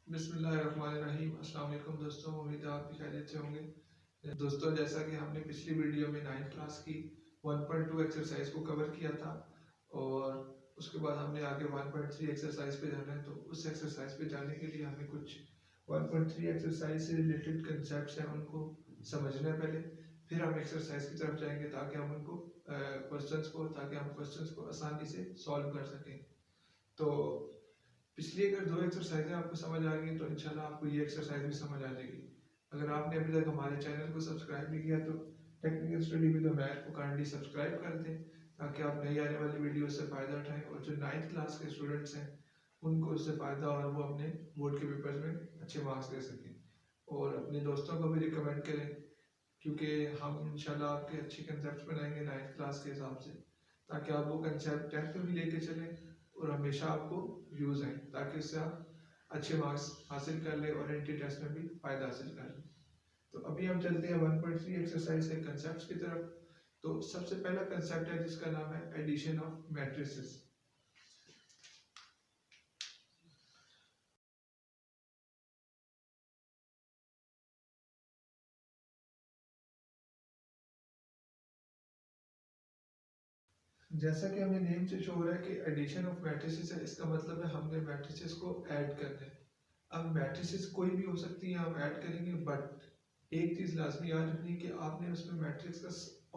बिस्मिल्लाहिर्रहमानिर्रहीम। अस्सलाम वालेकुम दोस्तों, उम्मीद है आप भी खैरियत से होंगे। दोस्तों, जैसा कि हमने पिछली वीडियो में 9th क्लास की 1.2 एक्सरसाइज को कवर किया था और उसके बाद हमने आगे 1.3 एक्सरसाइज पे जाना है। तो उस एक्सरसाइज पे जाने के लिए हमें कुछ 1.3 एक्सरसाइज से रिलेटेड कंसेप्ट हैं उनको समझना है पहले, फिर हम एक्सरसाइज की तरफ जाएंगे ताकि हम उनको क्वेश्चंस को आसानी से सॉल्व कर सकें। तो पिछली अगर 2 एक्सरसाइजें आपको समझ आ गई तो इंशाल्लाह आपको ये एक्सरसाइज भी समझ आ जाएगी। अगर आपने अभी तक हमारे चैनल को सब्सक्राइब नहीं किया तो टेक्निकल स्टडी विद उमैर को काइंडली सब्सक्राइब कर दें ताकि आप नई आने वाली वीडियो से फ़ायदा उठाएं और जो 9th क्लास के स्टूडेंट्स हैं उनको उससे फ़ायदा और वो अपने बोर्ड के पेपर्स में अच्छे मार्क्स ले सकें। और अपने दोस्तों को भी रिकमेंड करें क्योंकि हम इंशाल्लाह आपके अच्छे कंसेप्ट बनाएंगे 9th क्लास के हिसाब से, ताकि आप वो कंसेप्ट 10th में भी लेके चलें और हमेशा आपको यूज़ आए, ताकि उससे आप अच्छे मार्क्स हासिल कर ले और एंट्री टेस्ट में भी फ़ायदा हासिल कर ले। तो अभी हम चलते हैं 1.3 एक्सरसाइज के कंसेप्ट की तरफ। तो सबसे पहला कंसेप्ट है जिसका नाम है एडिशन ऑफ मैट्रिसेस। जैसा कि हमें नेम से शो हो रहा है कि एडिशन ऑफ मैट्रिसेस है, इसका मतलब है हमने मैट्रिसेस को ऐड करना है। अब मैट्रिसेस कोई भी हो सकती है, हम ऐड करेंगे, बट एक चीज़ लाजमी याद रखनी है कि आपने उसमें मैट्रिक्स का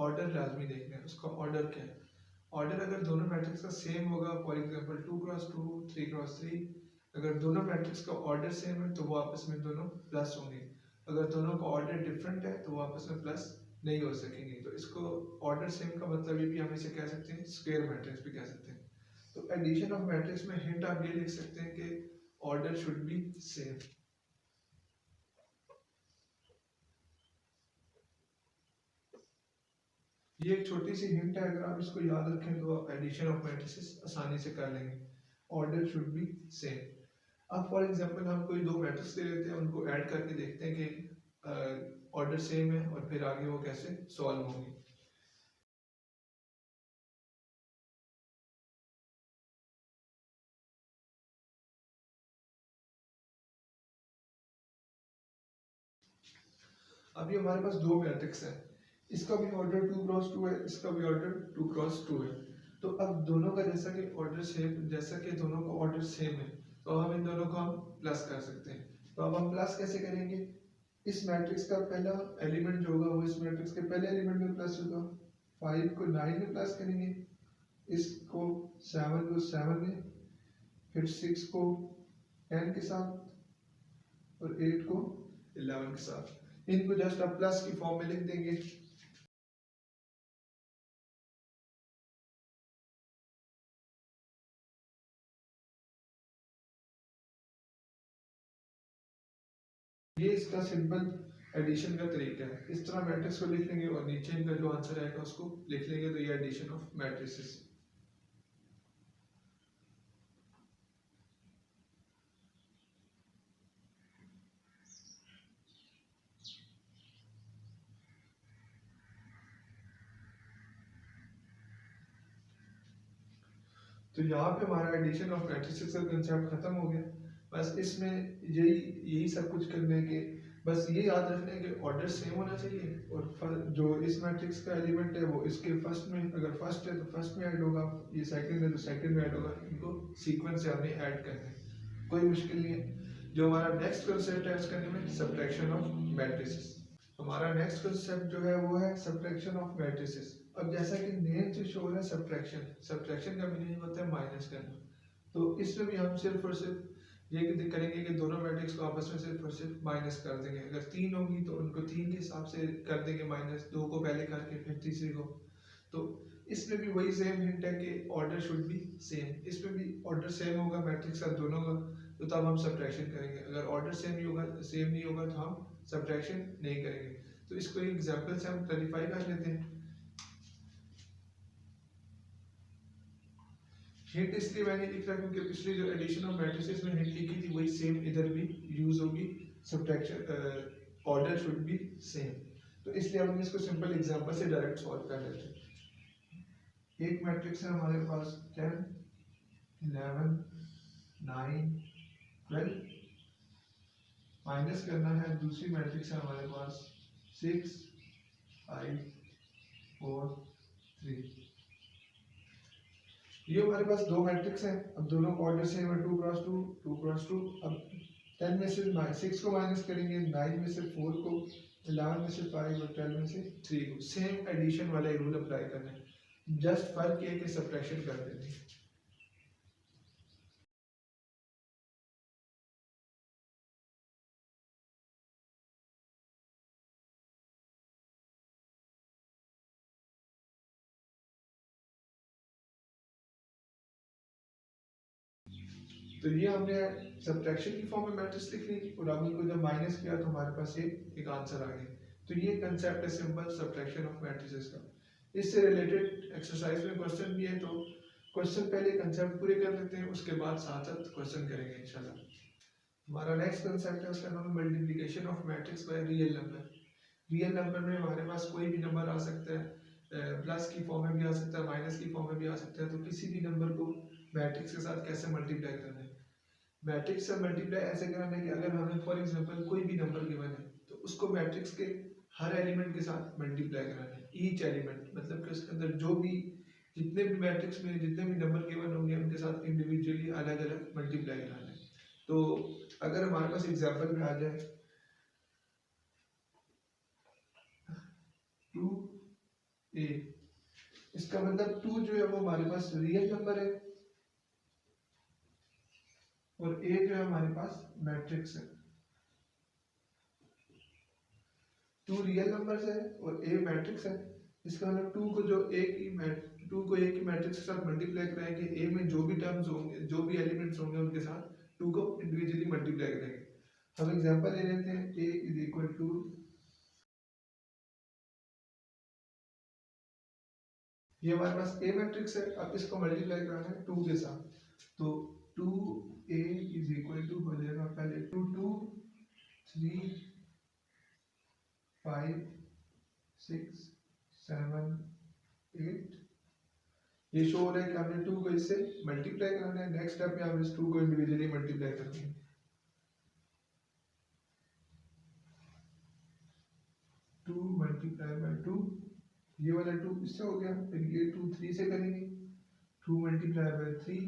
ऑर्डर लाजमी देखना है। उसका ऑर्डर क्या है? ऑर्डर अगर दोनों मैट्रिक्स का सेम होगा, फॉर एग्जांपल 2x2 3x3, अगर दोनों मैट्रिक्स का ऑर्डर सेम है तो वो आपस में दोनों प्लस होंगे। अगर दोनों का ऑर्डर डिफरेंट है तो वो आपस में प्लस नहीं हो सकेंगे। तो इसको ऑर्डर सेम का मतलब ये भी हम इसे कह सकते हैं, स्क्वायर मैट्रिक्स भी कह सकते हैं। तो एडिशन ऑफ मैट्रिक्स में हिंट आप ये लिख सकते हैं कि ऑर्डर शुड बी सेम। ये एक छोटी सी हिंट है, अगर आप इसको याद रखें तो आप एडिशन ऑफ मैट्रिसेस आसानी से कर लेंगे। Order should be same. अब फॉर एग्जांपल हम कोई दो मैट्रिक्स ले लेते हैं, उनको ऐड करके देखते हैं कि ऑर्डर सेम है और फिर आगे वो कैसे सॉल्व होंगे। अभी हमारे पास दो मैट्रिक्स है, इसका भी ऑर्डर 2x2 है, इसका भी ऑर्डर 2x2 है। तो अब दोनों का जैसा कि ऑर्डर सेम, जैसा कि दोनों का ऑर्डर सेम है तो हम इन दोनों को हम प्लस कर सकते हैं। तो अब हम प्लस कैसे करेंगे? इस मैट्रिक्स का पहला एलिमेंट जो होगा वो इस मैट्रिक्स के पहले एलिमेंट में प्लस होगा। 5 को 9 में प्लस करेंगे, इसको 7 को 7 में, फिर 6 को 10 के साथ और 8 को 11 के साथ। इनको जस्ट आप प्लस की फॉर्म में लिख देंगे। ये इसका सिंपल एडिशन का तरीका है। इस तरह मैट्रिक्स को लिख लेंगे और नीचे इनका जो आंसर आएगा उसको लिख लेंगे, तो ये एडिशन ऑफ मैट्रिसेस। तो यहाँ पे हमारा एडिशन ऑफ मैट्रिसेस का कंसेप्ट खत्म हो गया। बस इसमें यही यही सब कुछ करने के, बस ये याद रखना है कि ऑर्डर सेम होना चाहिए और जो इस मैट्रिक्स का एलिमेंट है वो इसके फर्स्ट में, अगर फर्स्ट है तो फर्स्ट में ऐड होगा, ये सेकंड है तो सेकंड में ऐड होगा। इनको सीक्वेंस से हमने ऐड करना है, कोई मुश्किल नहीं है। जो हमारा नेक्स्ट कंसेप्ट है उसका नेम है सब्ट्रैक्शन ऑफ मैट्रिसेस। हमारा नेक्स्ट कंसेप्ट जो है वो है सब्ट्रैक्शन ऑफ मैट्रिसेस। अब जैसा कि नेम से शो है सब्ट्रैक्शन, सब्ट्रैक्शन का मीनिंग होता है माइनस करना। तो इसमें भी हम सिर्फ और सिर्फ ये करेंगे कि दोनों मैट्रिक्स को आपस में सिर्फ और सिर्फ माइनस कर देंगे। अगर 3 होंगी तो उनको 3 के हिसाब से कर देंगे माइनस, 2 को पहले करके फिर तीसरी को। तो इसमें भी वही सेम हिंट है कि ऑर्डर शुड बी सेम। इसमें भी ऑर्डर सेम होगा मैट्रिक्स का दोनों का, तो तब हम सब्ट्रैक्शन करेंगे। अगर ऑर्डर सेम नहीं होगा तो हम सब्ट्रैक्शन नहीं करेंगे। तो इसको एक एग्जांपल से हम क्लैरिफाई कर लेते हैं। हिंट इसलिए मैंने लिख रहा क्योंकि पिछली जो एडिशन ऑफ मैट्रिसेस में हिंट लिखी थी वही सेम इधर भी यूज होगी। Subtraction order should be same, तो इसलिए हम इसको सिंपल एग्जांपल से डायरेक्ट सॉल्व कर लेते हैं। एक मैट्रिक्स है हमारे पास 10 11 9 12, माइनस करना है दूसरी मैट्रिक्स है हमारे पास 6 5 4 3। ये हमारे पास दो मैट्रिक्स हैं। अब दोनों का ऑर्डर सेम है 2 क्रॉस 2 2 क्रॉस 2। अब 10 में से 6 को माइनस करेंगे, 9 में से 4 को, 11 में से 5 और 12 में से 3 को। सेम एडिशन वाला रूल अप्लाई करना है, जस्ट फर्क ये कि सब्ट्रैक्शन कर देनी है। तो ये हमने सब्ट्रैक्शन की फॉर्म में मैट्रिक्स लिख ली और अब इनको जब माइनस किया तो हमारे पास ये एक आंसर आ गया। तो ये कंसेप्ट है सिंपल सब्ट्रैक्शन ऑफ मैट्रिसेस का। इससे रिलेटेड एक्सरसाइज में क्वेश्चन भी है, तो क्वेश्चन पहले कंसेप्ट पूरे कर लेते हैं, उसके बाद साथ साथ क्वेश्चन करेंगे इंशाल्लाह। हमारा नेक्स्ट कंसेप्ट है, उसका नाम है multiplication of matrix by real number. Real number में हमारे पास कोई भी नंबर आ सकता है, प्लस की फॉर्म में भी आ सकता है, माइनस की फॉर्म में भी आ सकता है। तो किसी भी नंबर को मैट्रिक्स के साथ कैसे मल्टीप्लाई करना है, मैट्रिक्स से मल्टीप्लाई ऐसे करना है कि अगर हमें फॉर एग्जांपल कोई भी नंबर गिवन है तो उसको मैट्रिक्स के हर एलिमेंट के साथ मल्टीप्लाई कराना है। ईच एलिमेंट मतलब कि उसके अंदर जो भी जितने भी मैट्रिक्स में जितने भी नंबर गिवन होंगे उनके साथ इंडिविजुअली अलग अलग मल्टीप्लाई कराना है। तो अगर हमारे पास एग्जांपल में आ जाए 2a, इसका मतलब 2 जो है वो हमारे पास रियल नंबर है और a जो है हमारे पास मैट्रिक्स है। 2 रियल नंबर्स है और a मैट्रिक्स है। इसका मतलब 2 को एक ही मैट्रिक्स के साथ मल्टीप्लाई कराएंगे, a में जो भी टर्म्स होंगे जो भी एलिमेंट्स होंगे उनके साथ 2 को इंडिविजुअली मल्टीप्लाई करेंगे। हम एग्जांपल ले लेते हैं, a इज इक्वल टू, ये हमारे पास a मैट्रिक्स है। अब इसको मल्टीप्लाई कराना है 2 के साथ, तो 2a इज इक्वल टू हो जाएगा पहले 2 2 3 5 6 7 8। ये शो हो रहा है कि हमने 2 को इससे मल्टीप्लाई करना है। नेक्स्ट स्टेप में हम इस 2 को इंडिविजुअली मल्टीप्लाई करेंगे। 2 मल्टीप्लाई बाय 2, ये वाला 2 इससे हो गया। फिर ये 2 3 से करेंगे, 2 multiply by 3,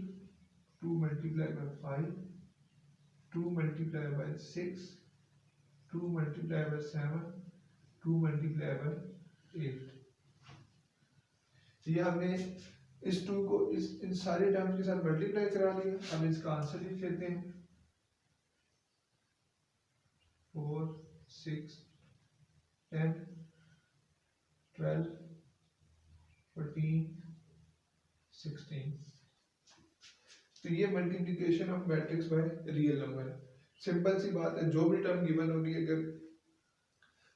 2 multiply by 5, 2 multiply by 6, 2 multiply by 7, 2 multiply by 8। ये हमने इस 2 को इन सारे टर्म्स के साथ मल्टीप्लाई करा लिया। अब इसका आंसर लिख लेते हैं 4 6 10 12 14 16। तो ये multiplication of matrix by real number है। सिंपल सी बात है, जो भी टर्म गिवन होगी, अगर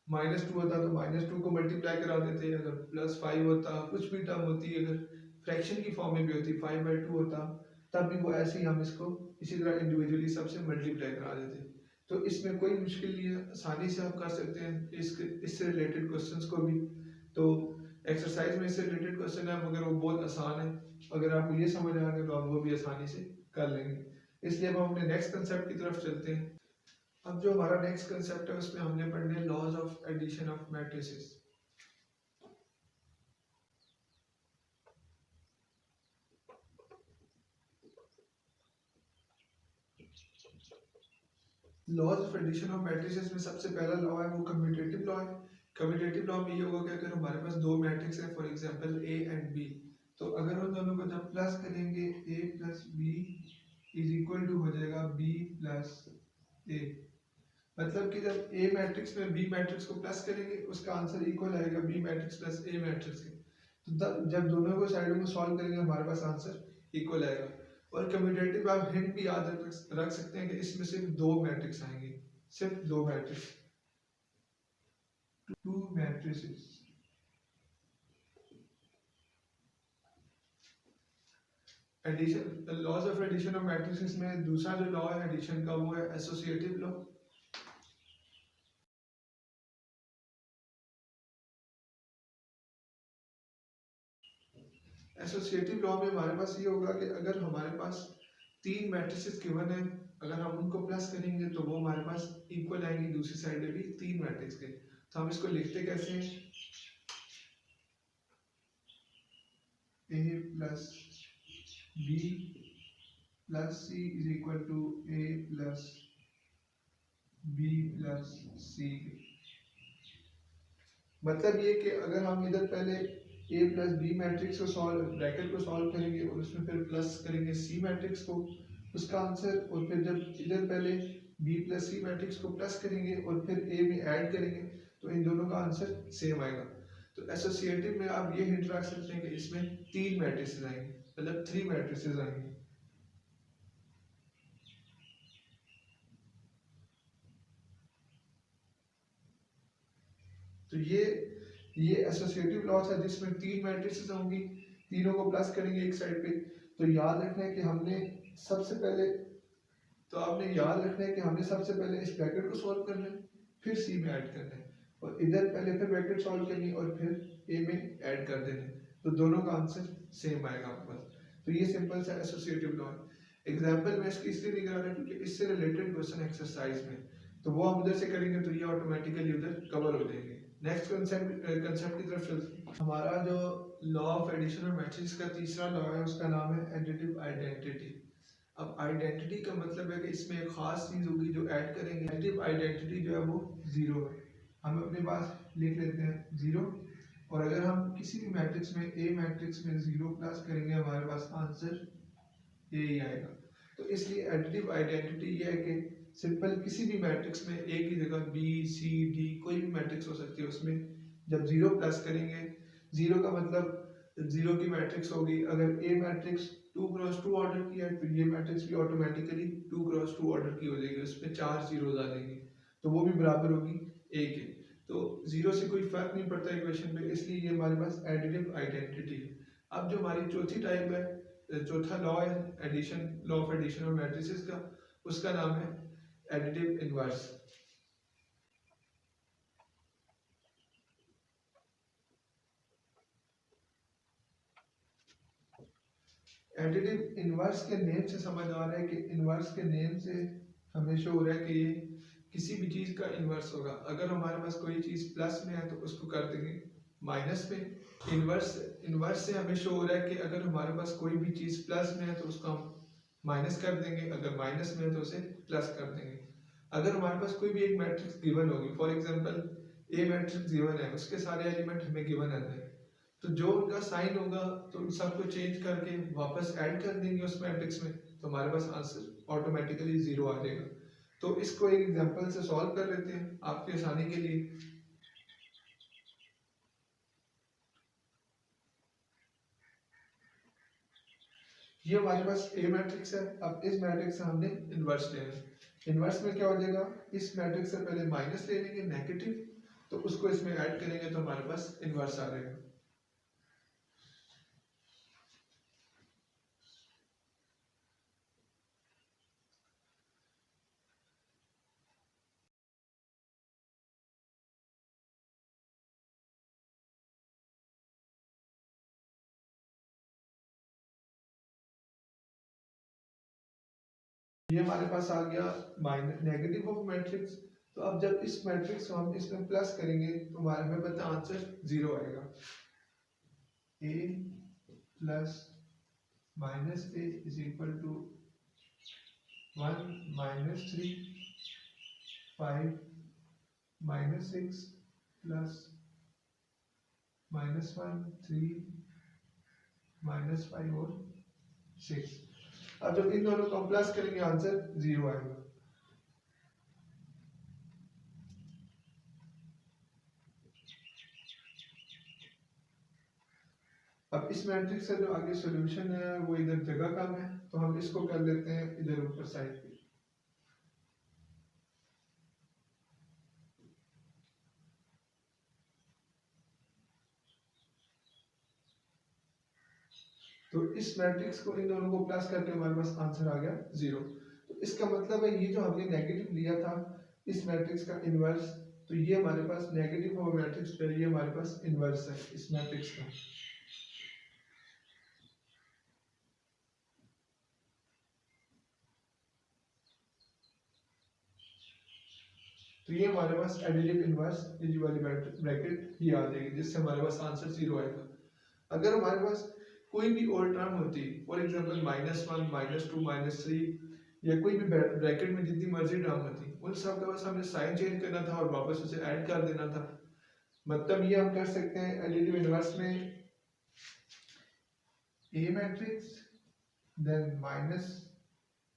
-2 होता तो -2 को मल्टीप्लाई करा देते, अगर +5 होता, कुछ भी टर्म होती, अगर फ्रैक्शन की फॉर्म में भी होती 5/2 होता, तब भी वो ऐसे ही हम इसको इसी तरह इंडिविजुअली सबसे मल्टीप्लाई करा देते। तो इसमें कोई मुश्किल नहीं है, आसानी से आप कर सकते हैं इससे रिलेटेड क्वेश्चंस को भी। तो एक्सरसाइज में इससे रिलेटेड क्वेश्चन है मगर वो बहुत आसान है, अगर आपको ये समझ आ गया तो आप वो भी आसानी से कर लेंगे। इसलिए अब हम अपने नेक्स्ट कंसेप्ट की तरफ चलते हैं। अब जो हमारा नेक्स्ट कंसेप्ट है उसमें हमने पढ़ने laws of addition of matrices. Laws of addition of matrices में सबसे पहला लॉ है वो कम्यूटेटिव लॉ है। कम्यूटेटिव लॉ में ये होगा कि अगर हमारे पास दो मैट्रिक्स है, for example A and B, तो अगर उन दोनों को जब प्लस करेंगे A plus B is equal to हो जाएगा बी प्लस ए। मतलब कि जब ए मैट्रिक्स में बी मैट्रिक्स को प्लस करेंगे उसका आंसर इक्वल आएगा B matrix plus A matrix के। तो जब दोनों को साइडों को सॉल्व करेंगे हमारे पास आंसर इक्वल आएगा। और कम्यूटेटिव आप हिंट भी याद रख सकते हैं कि इसमें सिर्फ दो मैट्रिक्स आएंगे, सिर्फ दो matrix, two matrices. Addition, laws of addition of matrices में दूसरा जो लॉ है एडिशन का वो है एसोसिएटिव लॉ। एसोसिएटिव लॉ में हमारे पास ये होगा कि अगर हमारे पास तीन मैट्रिसेस गिवन है अगर हम उनको प्लस करेंगे तो वो हमारे पास इक्वल आएंगे दूसरी साइड में भी 3 मैट्रिक्स के। तो हम इसको लिखते कैसे हैं, a plus b plus c is equal to a plus b plus c। मतलब ये कि अगर हम इधर पहले a प्लस बी मैट्रिक्स को सॉल्व ब्रैकेट को सॉल्व करेंगे और उसमें फिर प्लस करेंगे c मैट्रिक्स को, उसका आंसर, और फिर जब इधर पहले b प्लस सी मैट्रिक्स को प्लस करेंगे और फिर a में ऐड करेंगे तो इन दोनों का आंसर सेम आएगा। तो एसोसिएटिव में आप ये हिंट रख सकते हैं कि इसमें 3 मैट्रिसेस आएंगे, मतलब 3 मैट्रिसेस आएंगे। तो ये एसोसिएटिव लॉ है जिसमें 3 मैट्रिसेस होंगी, तीनों को प्लस करेंगे एक साइड पे। तो याद रखना है कि हमने सबसे पहले सबसे पहले इस ब्रैकेट को सॉल्व करना है, फिर सी में ऐड करना है, और इधर पहले फिर ब्रैकेट सॉल्व करनी है और फिर ए में ऐड कर देना है, तो दोनों का आंसर सेम आएगा आपके पास। तो ये सिंपल सा एसोसिएटिव लॉ है। एग्जांपल में इसकी इसलिए नहीं करा रहा क्योंकि इससे रिलेटेड क्वेश्चन एक्सरसाइज में, तो वो हम उधर से करेंगे तो ये ऑटोमेटिकली उधर कवर हो जाएंगे। नेक्स्ट कंसेप्ट की तरफ चलते हैं। हमारा जो लॉ ऑफ एडिशन और मैट्रिक्स का तीसरा लॉ है उसका नाम है एडिटिव आइडेंटिटी। अब आइडेंटिटी का मतलब है कि इसमें एक खास चीज होगी जो ऐड करेंगे। एडिटिव आइडेंटिटी जो है वो जीरो है, हम अपने पास लिख लेते हैं जीरो, और अगर हम किसी भी मैट्रिक्स में ए मैट्रिक्स में जीरो प्लस करेंगे हमारे पास आंसर ए ही आएगा। तो इसलिए एडिटिव आइडेंटिटी ये है कि सिंपल किसी भी मैट्रिक्स में ए की जगह बी सी डी कोई भी मैट्रिक्स हो सकती है, उसमें जब जीरो प्लस करेंगे, जीरो का मतलब जीरो की मैट्रिक्स होगी। अगर ए मैट्रिक्स 2x2 ऑर्डर की है तो ये मैट्रिक्स भी ऑटोमेटिकली 2x2 ऑर्डर की हो जाएगी, उसमें 4 जीरोज आ जाएंगे, तो वो भी बराबर होगी ए के। तो जीरो से कोई फर्क नहीं पड़ता इक्वेशन में, इसलिए ये हमारे पास एडिटिव आइडेंटिटी है। अब जो हमारी चौथी टाइप है, चौथा लॉ है एडिशन, लॉ ऑफ एडिशन और मैट्रिसेस का, उसका नाम है एडिटिव इनवर्स। एडिटिव इनवर्स के नेम से समझ आ रहा है कि इनवर्स के नेम से हमें शो हो रहा है कि ये किसी भी चीज का इनवर्स होगा। अगर हमारे पास कोई चीज प्लस में है तो उसको कर देंगे माइनस में। इनवर्स से हमें शो हो रहा है कि अगर हमारे पास कोई भी चीज प्लस में है तो उसको हम माइनस कर देंगे, अगर माइनस में है तो उसे प्लस कर देंगे। अगर हमारे पास कोई भी एक मैट्रिक्स गिवन होगी, for example A matrix given है, उसके सारे एलिमेंट हमें गिवन है, तो जो उनका साइन होगा तो उन सबको चेंज करके वापस ऐड कर देंगे उस मैट्रिक्स में, तो हमारे पास आंसर ऑटोमेटिकली जीरो आ जाएगा। तो इसको एक एग्जांपल से सॉल्व कर लेते हैं आपकी आसानी के लिए। ये हमारे पास ए मैट्रिक्स है, अब इस मैट्रिक्स से हमने इनवर्स लेना है। इनवर्स में क्या हो जाएगा, इस मैट्रिक्स से पहले माइनस ले लेंगे नेगेटिव, तो उसको इसमें ऐड करेंगे तो हमारे पास इनवर्स आ जाएगा। ये हमारे पास आ गया माइनस नेगेटिव ऑफ मैट्रिक्स। तो अब जब इस मैट्रिक्स को हम इसमें प्लस करेंगे तो हमारे में पता आंसर जीरो आएगा। A plus minus A is equal to 1 minus 3 5 minus 6 plus minus 1 3 minus 5 और 6। अब जब इन दोनों को हम प्लस करेंगे आंसर जीरो आएगा। अब इस मैट्रिक्स का जो आगे सॉल्यूशन है वो इधर जगह कम है, तो हम इसको कर लेते हैं इधर ऊपर साइड पे। तो इस मैट्रिक्स को इन दोनों को प्लस करके हमारे पास आंसर आ गया जीरो। तो इसका मतलब है ये जो हमने नेगेटिव लिया था इस मैट्रिक्स का इनवर्स, तो ये हमारे पास नेगेटिव और मैट्रिक्स पे ये हमारे पास इनवर्स है इस मैट्रिक्स का। तो ये हमारे पास एडिटिव इनवर्स ये वाली ब्रैकेट ही आ जाएगी, जिससे हमारे पास आंसर 0 आएगा। अगर हमारे पास कोई भी और टर्म होती, फॉर एग्जांपल -1 -2 -3 या कोई भी ब्रैकेट में जितनी मर्जी टर्म होती, उन सब का बस हमने साइन चेंज करना था और वापस उसे ऐड कर देना था। मतलब ये हम कर सकते हैं एडिटिव इनवर्स में A matrix then minus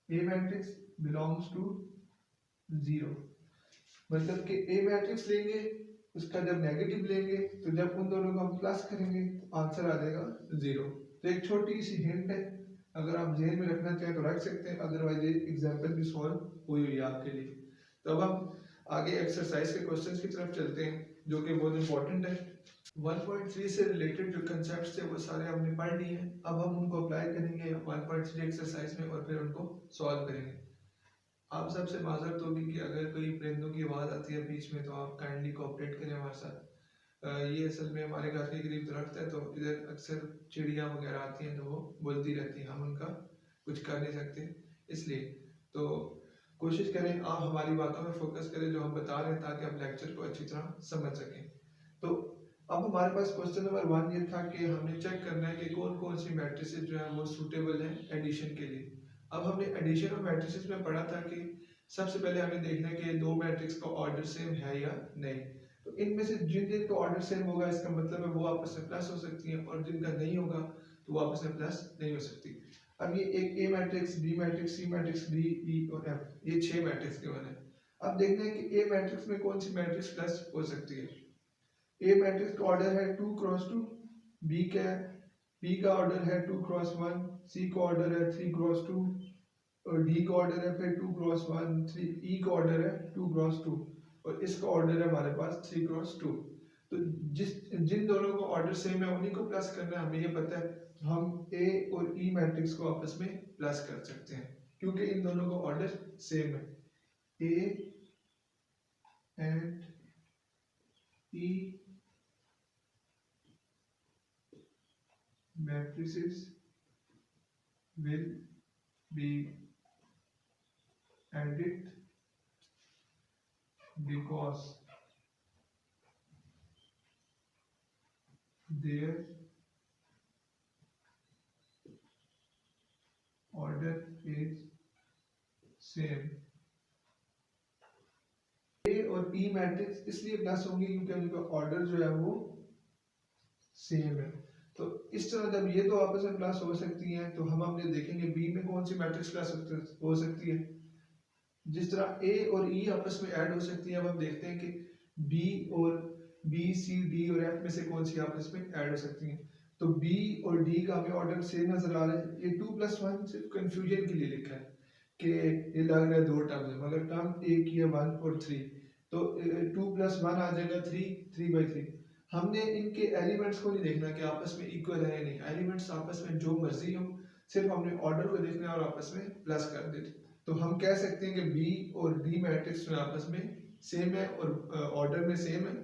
A matrix belongs to 0, मतलब कि A मैट्रिक्स लेंगे, उसका जब नेगेटिव लेंगे तो जब उन दोनों को हम प्लस करेंगे तो आंसर आ जाएगा 0। तो एक छोटी सी हिंट है, अगर आप जेहन में रखना चाहें तो रख सकते हैं, अदरवाइज ये एग्जांपल भी सॉल्व हुई हुई है आपके लिए। तो अब हम आगे एक्सरसाइज के क्वेश्चंस की तरफ चलते हैं, जो कि बहुत इंपॉर्टेंट है। 1.3 से रिलेटेड जो कंसेप्ट्स थे वो सारे हमने पढ़ लिए हैं। अब हम उनको अप्लाई करेंगे 1.3 एक्सरसाइज में और फिर उनको सॉल्व करेंगे। आप सबसे माजरत होगी कि अगर कोई परिंदों की आवाज़ आती है बीच में, तो आप काइंडली कोऑपरेट करें हमारे साथ। ये असल में हमारे घर के करीब दरख्त है, तो इधर अक्सर चिड़िया वगैरह आती हैं, तो वो बोलती रहती हैं, हम उनका कुछ कर नहीं सकते। इसलिए तो कोशिश करें आप हमारी बातों में फोकस करें जो हम बता रहे हैं, ताकि आप लेक्चर को अच्छी तरह समझ सकें। तो अब हमारे पास क्वेश्चन नंबर 1 ये था कि हमने चेक करना है कि कौन कौन सी मैट्रिसेस जो है वो सूटेबल हैं एडिशन के लिए। अब हमने एडिशन ऑफ मैट्रिसेस में पढ़ा था कि सबसे पहले हमें देखना है कि दो मैट्रिक्स का ऑर्डर सेम है या नहीं। तो इनमें से जिन जिन का ऑर्डर सेम होगा, इसका मतलब है वो आपस में प्लस हो सकती हैं, और जिनका नहीं होगा तो वो आपस में प्लस नहीं हो सकती। अब ये एक A matrix, B matrix, C matrix, D, E और एफ, ये 6 मैट्रिक्स गिवन है। अब देखना है कि ए मैट्रिक्स में कौन सी मैट्रिक्स प्लस हो सकती है। ए मैट्रिक्स का ऑर्डर है 2 क्रॉस 2, बी का ऑर्डर है 2 क्रॉस 1, सी का ऑर्डर है 3 क्रॉस 2 और डी का ऑर्डर है फिर 2 क्रॉस 1, 3, ई का ऑर्डर है 2 क्रॉस 2 और इसका ऑर्डर है हमारे पास 3 क्रॉस 2। तो जिन दोनों का ऑर्डर सेम है उन्हीं को प्लस करना है, हमें ये पता है। तो हम ए और ई मैट्रिक्स को आपस में प्लस कर सकते हैं क्योंकि इन दोनों का ऑर्डर सेम है। A and E matrices will be added because their order is same। ए और ई मैट्रिक्स इसलिए प्लस होंगे क्योंकि उनका ऑर्डर जो है वो सेम है। तो इस तरह जब ये दो आपस में प्लस हो सकती हैं, तो हम अपने देखेंगे बी में कौन सी मैट्रिक्स प्लस हो सकती है। जिस तरह ए और ई आपस में ऐड हो सकती है, अब हम देखते हैं कि बी और बी, सी, डी और एफ में से कौन सी आपस में ऐड हो सकती हैं। तो बी और डी का हमें ऑर्डर सेम नजर आ रहा है। ये 2 + 1 सिर्फ कंफ्यूजन के लिए लिखा है कि ये लग रहा है दो टर्म्स है, मगर टर्म एक ही है 1 और 3, तो 2 + 1 आ जाएगा 3, 3/3। हमने इनके एलिमेंट्स को नहीं देखना कि आपस में इक्वल है या नहीं, एलिमेंट्स आपस में जो मर्जी हो, सिर्फ हमने ऑर्डर को देखना है और आपस में प्लस कर देते। तो हम कह सकते हैं कि बी और डी मैट्रिक्स में आपस में सेम है और ऑर्डर में सेम है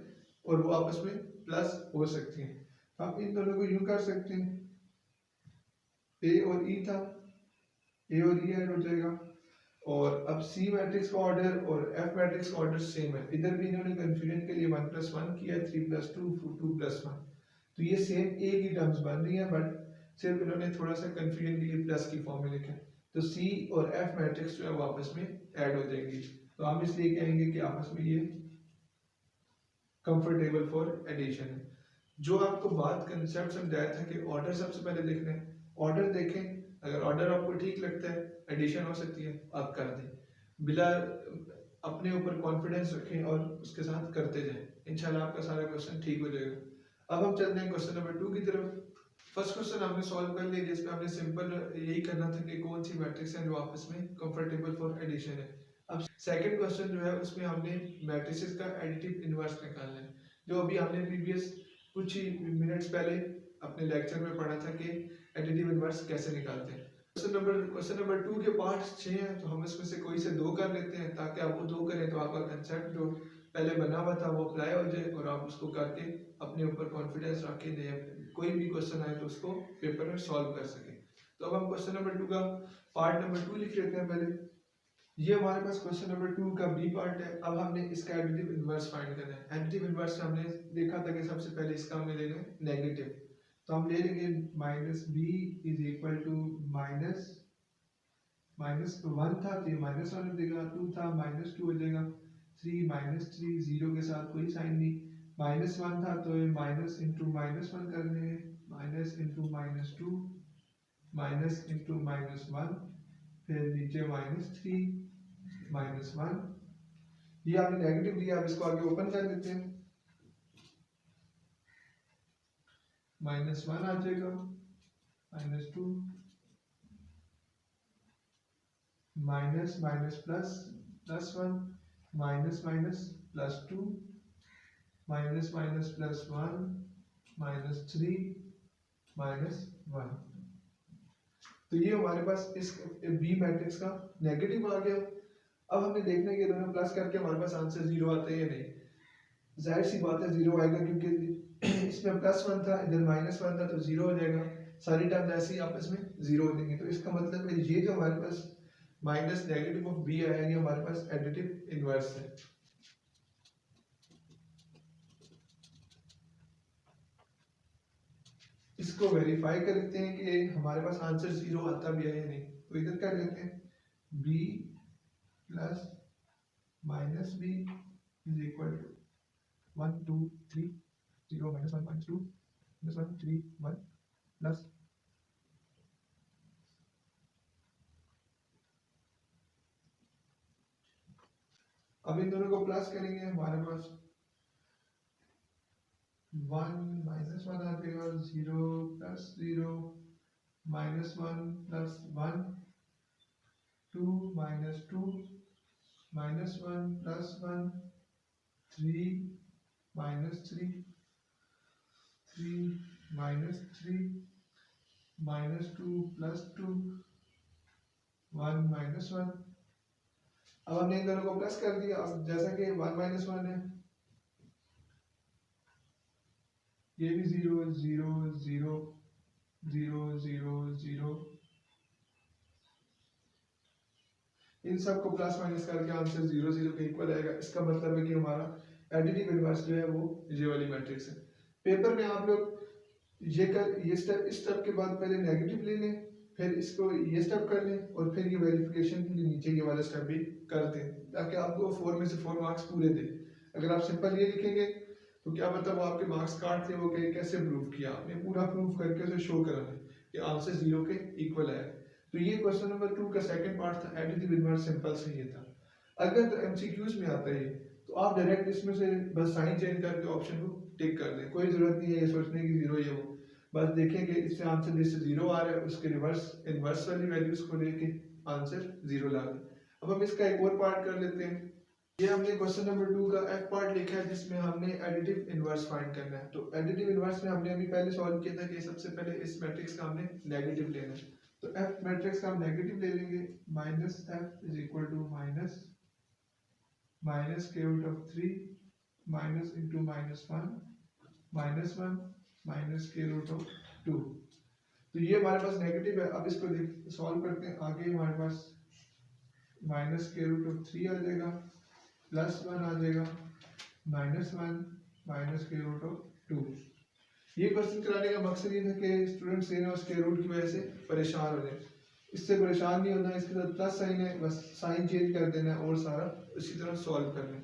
और वो आपस में प्लस हो सकती हैं। हम इन दोनों को यूं कर सकते हैं, ए और ई था, ए और ई ऐड हो जाएगा, और अब सी मैट्रिक्स का ऑर्डर और एफ मैट्रिक्स का ऑर्डर सेम है। इधर भी इन्होंने कंफ्यूजन के लिए 1 + 1 किया, 3 + 2, 2 + 1, तो ये सेम ए की टर्म्स बन रही है, बट सिर्फ इन्होंने थोड़ा सा कंफ्यूजन के लिए प्लस की फॉर्म में लिखा है। तो सी और एफ मैट्रिक्स जो है वो आपस में ऐड हो जाएंगी, तो हम इसलिए कहेंगे कि आपस में ये कंफर्टेबल फॉर एडिशन है। जो आपको बात कंसेप्ट समझाया था कि ऑर्डर सबसे पहले देखना है, ऑर्डर देखें, अगर ऑर्डर आपको ठीक लगता है, एडिशन हो सकती है, आप कर दें, बिला अपने ऊपर कॉन्फिडेंस रखें और उसके साथ करते जाएं, इंशाल्लाह आपका सारा क्वेश्चन ठीक हो जाएगा। अब हम चलते हैं क्वेश्चन नंबर 2 की तरफ। फर्स्ट क्वेश्चन हमने सॉल्व कर लिया, जिसमें हमने सिंपल यही करना था कि कौन सी मैट्रिक्स है जो आपस में कंफर्टेबल फॉर एडिशन है। अब सेकंड क्वेश्चन जो है उसमें हमने मैट्रिसेस का एडिटिव इनवर्स निकालना है, जो अभी हमने प्रीवियस कुछ ही मिनट्स पहले अपने लेक्चर में पढ़ा था कि एडिटिव इनवर्स कैसे निकालते हैं। क्वेश्चन नंबर 2 के पार्ट्स 6 हैं, तो हम इसमें से कोई से 2 कर लेते हैं, ताकि आप वो 2 करें तो आपका कंसेप्ट जो पहले बना हुआ था वो अप्लाई हो जाए और आप उसको करके अपने ऊपर कॉन्फिडेंस रख के कोई भी क्वेश्चन आए तो उसको पेपर में सॉल्व कर सकें। तो अब हम क्वेश्चन नंबर 2 का पार्ट नंबर 2 लिख लेते हैं पहले। ये हमारे पास क्वेश्चन नंबर 2 का बी पार्ट है। अब हमने इसका एडिटिव इनवर्स फाइंड करना है। एडिटिव इनवर्स में हमने देखा था कि सबसे पहले इसका हमें लेना है नेगेटिव, तो हम ले लेंगे minus B is equal to minus minus 1 था तो ये माइनस 1 हो जाएगा, 2 था माइनस 2 हो जाएगा, 3 माइनस 3, 0 के साथ कोई साइन नहीं, माइनस 1 था तो ये माइनस इंटू माइनस 1 करने हैं, minus into minus 2, minus into minus 1, फिर नीचे माइनस 3 माइनस 1। ये आपने नेगेटिव लिया, अब इसको आगे ओपन कर देते हैं, माइनस 1 आ जाएगा, minus 2, minus minus plus plus 1, minus minus plus 2, minus minus plus 1, minus 3, minus 1। तो ये हमारे पास इस बी मैट्रिक्स का नेगेटिव आ गया। अब हमने देखना है कि दोनों प्लस करके हमारे पास आंसर 0 आता है या नहीं। जाहिर सी बात है 0 आएगा, क्योंकि इसमें प्लस 1 था, इधर माइनस 1 था, तो 0 हो जाएगा। सारी टर्म ऐसे ही आपस में 0 हो जाएंगे। तो इसका मतलब है ये जो हमारे पास माइनस नेगेटिव ऑफ बी आया, ये हमारे पास एडिटिव इनवर्स है। इसको वेरीफाई करते हैं कि हमारे पास आंसर 0 आता भी है या नहीं। तो इधर कर लेते हैं b plus minus B is equal to 1 2 3 0 minus 1 minus 2 minus 1 3 1 plus अब इन दोनों को प्लस करेंगे, हमारे पास 1 माइनस 1 आ जाएगा, 0 plus 0 minus 1 plus 1, 2 minus 2 minus 1 plus 1, 3 minus 3 3 minus 3 minus 2 plus 2 1 minus 1। अब हमने इन दोनों को प्लस कर दिया। अब जैसा कि 1 माइनस 1 है, ये भी 0 0 0 0 0 0, इन सब को प्लस माइनस करके आंसर 0 0 के इक्वल आएगा। इसका मतलब है कि हमारा एडिटिव इनवर्स जो है वो ये वाली मैट्रिक्स है। पेपर में आप लोग ये स्टेप के बाद पहले नेगेटिव ले लें, फिर इसको ये स्टेप कर लें, और फिर ये वेरिफिकेशन के लिए नीचे ये वाला स्टेप भी कर दें, ताकि आपको 4 में से 4 मार्क्स पूरे दें। अगर आप सिंपल ये लिखेंगे तो क्या मतलब आपके मार्क्स काट थे, वो कैसे प्रूव किया आपने, पूरा प्रूव करके उसे शो कराना है कि आंसर 0 के इक्वल है। तो ये क्वेश्चन नंबर 2 का सेकंड पार्ट था, एडिटिव इनवर्स सिंपल से ये था। अगर तो एमसीक्यूज में आता है तो आप डायरेक्ट इसमें से बस साइन चेंज करके ऑप्शन को टिक कर दें, कोई जरूरत नहीं है ये सोचने की 0 ये वो। बस देखेंगे इससे आंसर जिससे 0 आ रहा है उसके रिवर्स इनवर्स वाली वैल्यूज को लेके आंसर 0 ला दें। अब हम इसका एक और पार्ट कर लेते हैं। ये हमने क्वेश्चन नंबर 2 का एफ पार्ट लिखा है, जिसमें हमने एडिटिव इनवर्स फाइंड करना है। तो एडिटिव इनवर्स में हमने अभी पहले सॉल्व किया था कि सबसे पहले इस मैट्रिक्स का हमने नेगेटिव लेना है। तो एफ मैट्रिक्स का हम नेगेटिव ले लेंगे, minus F is equal to minus minus के root of 3 minus into minus 1 minus 1 minus के रूट ऑफ 2। तो ये हमारे पास नेगेटिव है। अब इसको सॉल्व करते हैं। आगे हमारे पास माइनस के रूट ऑफ 3 आ जाएगा, प्लस 1 आ जाएगा, माइनस 1 माइनस के रूट ऑफ 2। ये क्वेश्चन कराने का मकसद ये था कि स्टूडेंट्स जो है उसके रूट की वजह से परेशान हो जाए। इससे परेशान नहीं होना, इसके साथ प्लस साइन है, बस साइन चेंज कर देना है और सारा इसी तरह सॉल्व करना है।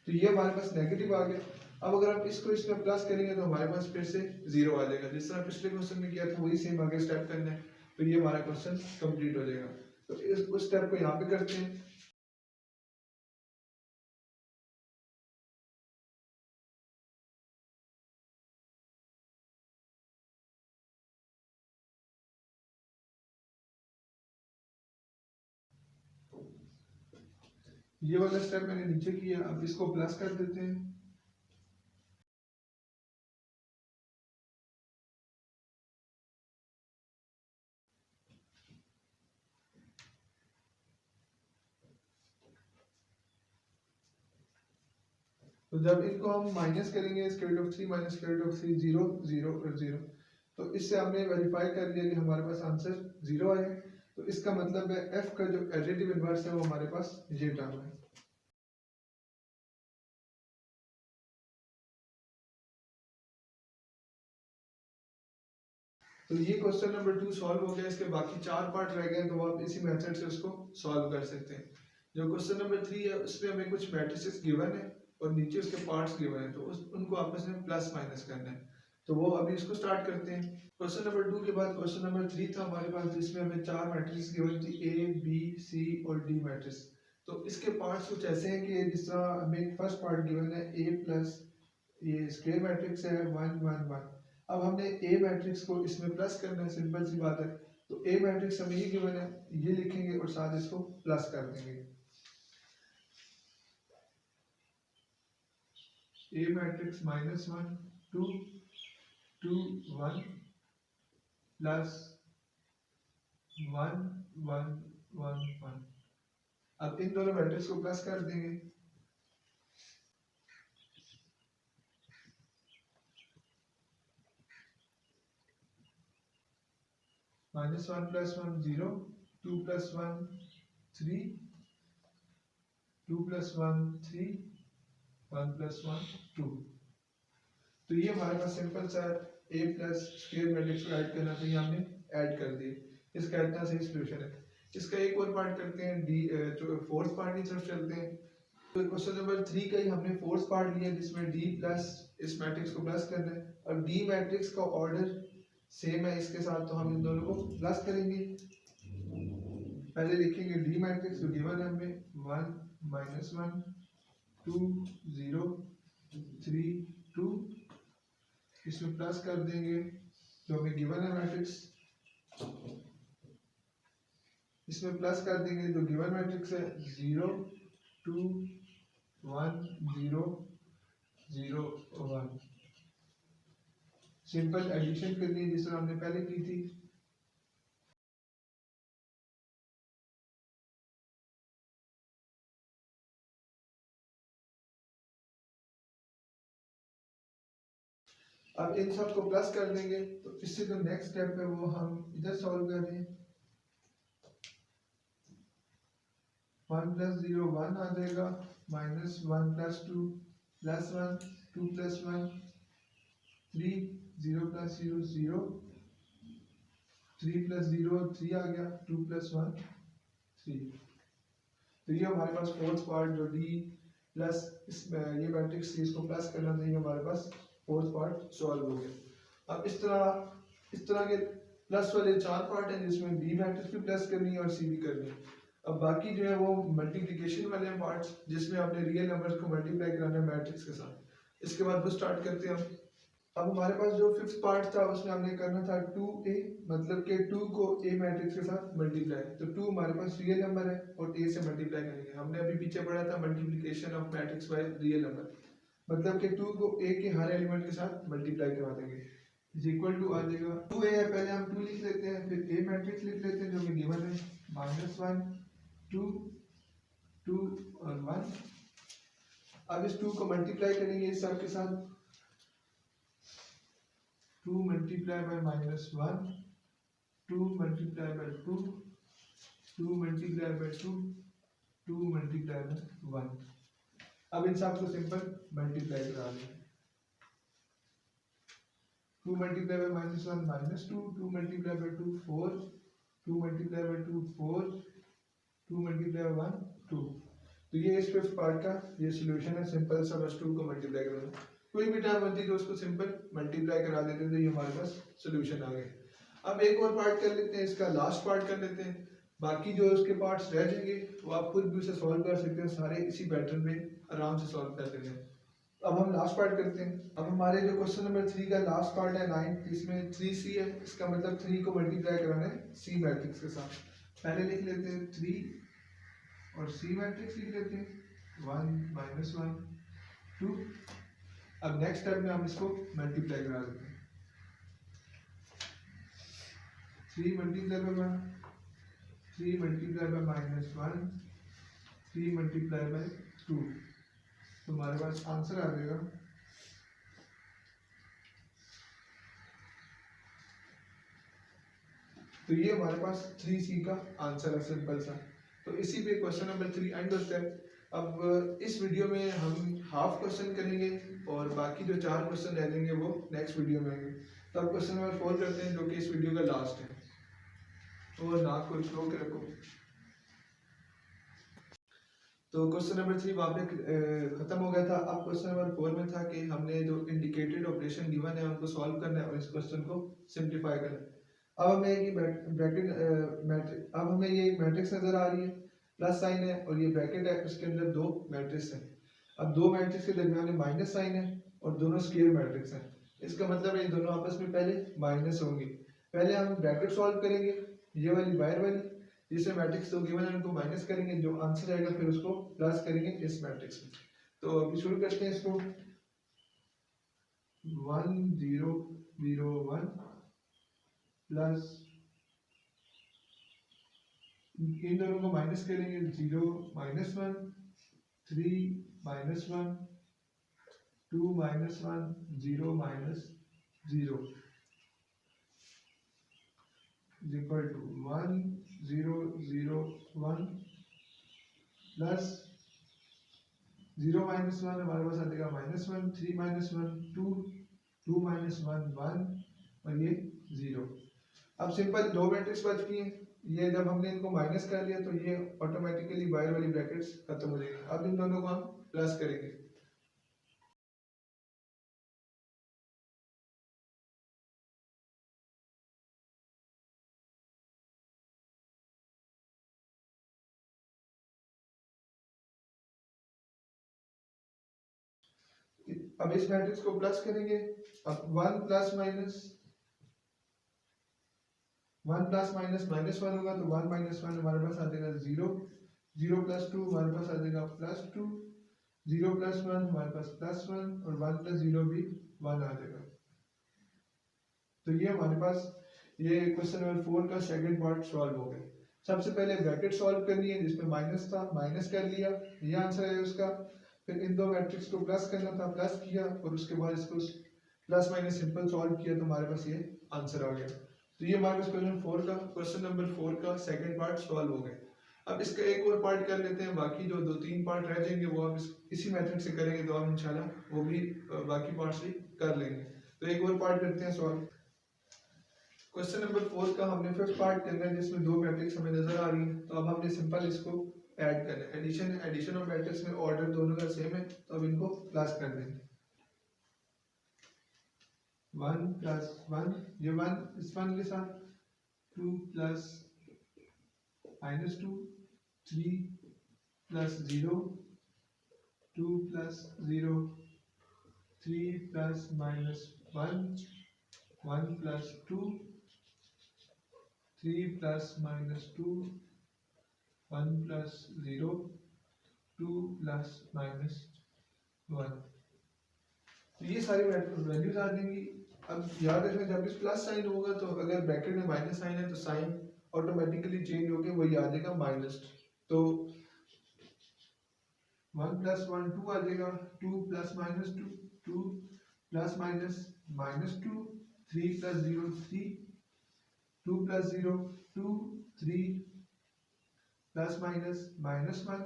तो ये हमारे पास नेगेटिव आ गया। अब अगर हम इसको इसमें प्लस करेंगे तो हमारे पास फिर से 0 आ जाएगा, जिस तरह पिछले क्वेश्चन में किया था वही सेम आगे स्टेप करना है। तो ये हमारा क्वेश्चन कंप्लीट हो जाएगा। तो उस स्टेप को यहाँ पे करते हैं। ये वाला स्टेप मैंने नीचे किया, अब इसको प्लस कर देते हैं। तो जब इनको हम माइनस करेंगे, square root of 3 minus square root of 3 0 0 और 0, तो इससे हमने वेरीफाई कर लिया कि हमारे पास आंसर 0 आए। तो इसका मतलब है एफ का जो एडिटिव इनवर्स है वो हमारे पास ये टर्म है। तो ये क्वेश्चन नंबर 2 सॉल्व हो गया। इसके बाकी 4 पार्ट रह गए, तो आप इसी मेथड से उसको सॉल्व कर सकते हैं। जो क्वेश्चन नंबर 3 है उसमें हमें कुछ मैट्रिसेस गिवन है और नीचे उसके पार्ट्स गिवन है, तो उनको आपस में प्लस माइनस करना है। तो वो अभी इसको स्टार्ट करते हैं। क्वेश्चन नंबर 2 के बाद क्वेश्चन नंबर 3 था हमारे पास, जिसमें हमें 4 मैट्रिक्स गिवन थी, ए बी सी और डी मैट्रिक्स। तो इसके पार्ट्स कुछ ऐसे हैं कि जिस तरह हमें फर्स्ट पार्ट गिवन है ए प्लस, ये स्क्वायर मैट्रिक्स है 1 1 1। अब हमने ए मैट्रिक्स को इसमें प्लस करना है, सिंपल सी बात है। तो ए मैट्रिक्स हमें ये गिवन है, ये लिखेंगे और साथ इसको प्लस कर देंगे। ए मैट्रिक्स -1 2 2 1 प्लस 1 1 1 1। अब इन दोनों मैट्रिक्स को प्लस कर देंगे। -1 + 1 0, 2 + 1 3, 2 + 1 3, 1 + 1 2। तो ये हमारे पास सिंपल सा ए प्लस स्क्वायर मैट्रिक्स को ऐड करना, तो ये हमने ऐड कर दिए। इसका इतना सही सॉल्यूशन है। इसका एक और पार्ट करते हैं, डी जो फोर्थ पार्ट की तरफ चलते हैं। तो क्वेश्चन नंबर 3 का ही हमने फोर्थ पार्ट लिया, जिसमें डी प्लस इस मैट्रिक्स को प्लस करना है। और डी मैट्रिक्स का ऑर्डर सेम है इसके साथ, तो हम इन दोनों को प्लस करेंगे। पहले लिखेंगे डी मैट्रिक्स जो गिवन है हमें 1 -1 2 0 3 2। इसमें प्लस कर देंगे जो हमें गिवन है मैट्रिक्स, इसमें प्लस कर देंगे जो गिवन मैट्रिक्स है 0 2 1 0 0 1। सिंपल एडिशन करनी है जिस तरह हमने पहले की थी। अब इन सब को प्लस कर देंगे, तो इससे जो नेक्स्ट स्टेप है वो हम इधर सॉल्व कर रहे हैं। 1 + 0 1 आ जाएगा, -1 + 2 +1 2 + 1 3 0 + 0 0 3 + 0 3 आ गया, 2 + 1 3। तो ये हमारे पास फोर्थ पार्ट जो डी प्लस ये मैट्रिक्स इसको प्लस करना चाहिए, हमारे पास फोर्थ पार्ट सॉल्व हो गया। अब इस तरह के प्लस वाले 4 पार्ट हैं जिसमें बी मैट्रिक्स भी प्लस करनी है और सी भी करनी है। अब बाकी जो है वो मल्टीप्लिकेशन वाले हैं पार्ट्स, जिसमें आपने रियल नंबर्स को मल्टीप्लाई कराना है मैट्रिक्स के साथ। इसके बाद वो स्टार्ट करते हैं हम। अब हमारे पास जो फिफ्थ पार्ट था उसमें हमने करना था 2a, मतलब कि 2 को a मैट्रिक्स के साथ मल्टीप्लाई। तो 2 हमारे पास रियल नंबर है और a से मल्टीप्लाई करेंगे। हमने अभी पीछे पढ़ा था multiplication of matrix by real number, मतलब कि 2 को a के हर एलिमेंट के साथ मल्टीप्लाई करवा देंगे। इज इक्वल टू आ जाएगा 2a है, पहले हम 2 लिख लेते हैं, फिर a मैट्रिक्स लिख लेते हैं जो कि गिवन है -1 2 2 और 1। अब इस 2 को मल्टीप्लाई करेंगे इस सब के साथ। 2 multiplied by -1, 2 multiplied by 2, 2 multiplied by 2, 2 multiplied by 1। अब इन सब को सिंपल मल्टीप्लाई करा देंगे। 2 multiplied by -1 -2, 2 multiplied by 2 4, 2 multiplied by 2 4, 2 multiplied by 1 2। तो ये इस फिफ्थ पार्ट का ये सॉल्यूशन है, सिंपल सा, बस 2 को मल्टीप्लाई करना। कोई भी टर्म होती है तो उसको सिंपल मल्टीप्लाई करा देते हैं, तो ये हमारे पास सॉल्यूशन आ गया। अब एक और पार्ट कर लेते हैं, इसका लास्ट पार्ट कर लेते हैं। बाकी जो उसके पार्ट्स रह जाएंगे वो आप खुद भी उसे सॉल्व कर सकते हैं, सारे इसी पैटर्न में आराम से सॉल्व कर सकते हैं। अब हम लास्ट पार्ट करते हैं। अब हमारे जो क्वेश्चन नंबर 3 का लास्ट पार्ट है 9, इसमें 3c है। इसका मतलब 3 को मल्टीप्लाई कराना है c मैट्रिक्स के साथ। पहले लिख लेते हैं 3 और c मैट्रिक्स लिख लेते हैं 1 -1 2। अब नेक्स्ट स्टेप में हम इसको मल्टीप्लाई करा देते हैं। 3 multiply by 1, 3 multiply by -1, 3 multiply by 2। तो हमारे पास आंसर आ जाएगा तो ये हमारे पास 3C का आंसर है, सिंपल सा। तो इसी पे क्वेश्चन नंबर 3 एंड होता है। अब इस वीडियो में हम हाफ क्वेश्चन करेंगे और बाकी जो 4 क्वेश्चन रह जाएंगे वो नेक्स्ट वीडियो में आएंगे। तो अब क्वेश्चन नंबर 4 करते हैं, जो कि इस वीडियो का लास्ट है। तो नाक को स्लो के रखो। तो क्वेश्चन नंबर 3 वहाँ पे खत्म हो गया था। अब क्वेश्चन नंबर 4 में था कि हमने जो इंडिकेटेड ऑपरेशन गिवन है उनको सॉल्व करना है और इस क्वेश्चन को सिंप्लीफाई करना है। अब हमें ये ब्रैकेट अब हमें ये मैट्रिक्स नजर आ रही है, प्लस साइन है और ये ब्रैकेट है, उसके अंदर दो मैट्रिक्स है। अब दो मैट्रिक्स के दरमियान में माइनस साइन है और दोनों स्क्वायर मैट्रिक्स है। इसका मतलब है ये दोनों आपस में पहले माइनस होंगे। पहले हम ब्रैकेट सॉल्व करेंगे, ये वाली बाहर वाली, जिसमें मैट्रिक्स दो गिवन है उनको माइनस करेंगे, जो आंसर आएगा फिर उसको प्लस करेंगे इस मैट्रिक्स में। तो अभी शुरू करते हैं इसको। 1 0 0 1 प्लस इन दोनों को माइनस करेंगे, 0 -1 3 -1 2 -1 0 -0 is equal to 1 0 0 1 प्लस 0 -1 हमारे पास आ जाएगा -1 3 -1 2 2 -1 1 और ये 0। अब सिंपल दो मैट्रिक्स बच गई हैं। ये जब हमने इनको माइनस कर लिया तो ये ऑटोमेटिकली बाहर वाली ब्रैकेट्स खत्म हो जाएंगी। अब इन दोनों को हम प्लस करेंगे। अब इस मैट्रिक्स को प्लस करेंगे। अब 1 प्लस माइनस -1 होगा तो 1 -1 हमारे पास आ जाएगा 0 0 + 2 हमारे पास आ जाएगा +2 0 + 1 हमारे पास +1 और 1 + 0 भी 1 आ जाएगा। तो ये हमारे पास ये क्वेश्चन नंबर 4 का सेकंड पार्ट सॉल्व हो गया। सबसे पहले ब्रैकेट सॉल्व करनी है, जिसमें माइनस था, माइनस कर लिया, ये आंसर है उसका। फिर इन दो मैट्रिक्स को प्लस करना था, प्लस किया और उसके बाद इसको प्लस माइनस सिंपल सॉल्व किया तो हमारे पास ये आंसर आ गया। तो ये हमारे पास क्वेश्चन नंबर 4 का सेकंड पार्ट सॉल्व हो गया। अब इसका एक और पार्ट कर लेते हैं, बाकी जो 2-3 पार्ट रह जाएंगे वो आप इसी मेथड से करेंगे तो हम इंशाल्लाह वो भी बाकी पार्ट्स भी कर लेंगे। तो एक और पार्ट करते हैं सॉल्व। क्वेश्चन नंबर 4 का हमने फिफ्थ पार्ट करना है, जिसमें दो मैट्रिक्स हमें नजर आ रही है। तो अब हमने सिंपल इसको ऐड करना है। एडिशन ऑफ मैट्रिक्स में ऑर्डर दोनों का सेम है, तो अब इनको प्लस कर देंगे। 1 + 1 ये 1 इस 1 के साथ 2 + -2 3 + 0 2 + 0 3 + -1 1 + 2 3 + -2 1 + 0 2 + -1। तो ये सारी वैल्यूज आ जाएंगी। अब याद रखना जब भी प्लस साइन होगा तो अगर ब्रैकेट में माइनस साइन है तो साइन ऑटोमेटिकली चेंज होके वही आ जाएगा माइनस। तो 1 + 1 2 आ जाएगा, 2 + -2 2 + -2 3 + 0 3 2 + 0 2 3 + -1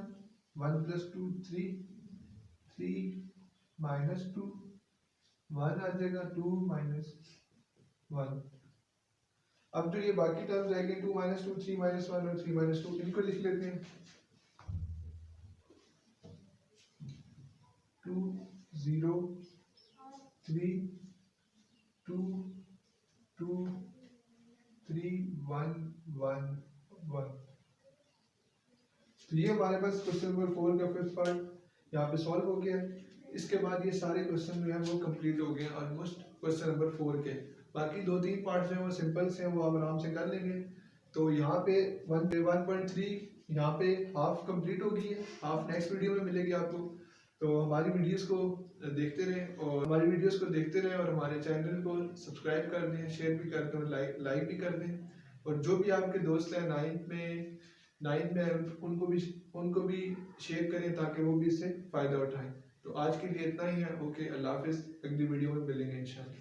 1 + 2 3 3 -2 1 आ जाएगा 2 - 1। अब जो ये बाकी टर्म्स रह गए 2 - 2 3 - 1 और 3 - 2 इनको लिख लेते हैं। 2 0 3 2 2 3 1 1 1। तो ये हमारे पास क्वेश्चन नंबर 4 का फिफ्थ पार्ट यहाँ पे सॉल्व हो गया है। इसके बाद ये सारे क्वेश्चन जो है वो कंप्लीट हो गए ऑलमोस्ट क्वेश्चन नंबर 4 के। बाकी 2-3 पार्ट जो है वो सिंपल से हैं, वो आप आराम से कर लेंगे। तो यहाँ पे 1.3 यहाँ पे हाफ कंप्लीट हो गई है, हाफ नेक्स्ट वीडियो में मिलेगी आपको। तो हमारी वीडियोस को देखते रहें और हमारे चैनल को सब्सक्राइब कर दें, शेयर भी कर दें और लाइक भी कर दें। और जो भी आपके दोस्त हैं नाइन्थ में उनको भी शेयर करें ताकि वो भी इससे फ़ायदा उठाएं। तो आज के लिए इतना ही है। ओके, अल्लाह हाफिज़। अगली वीडियो में मिलेंगे इंशाल्लाह।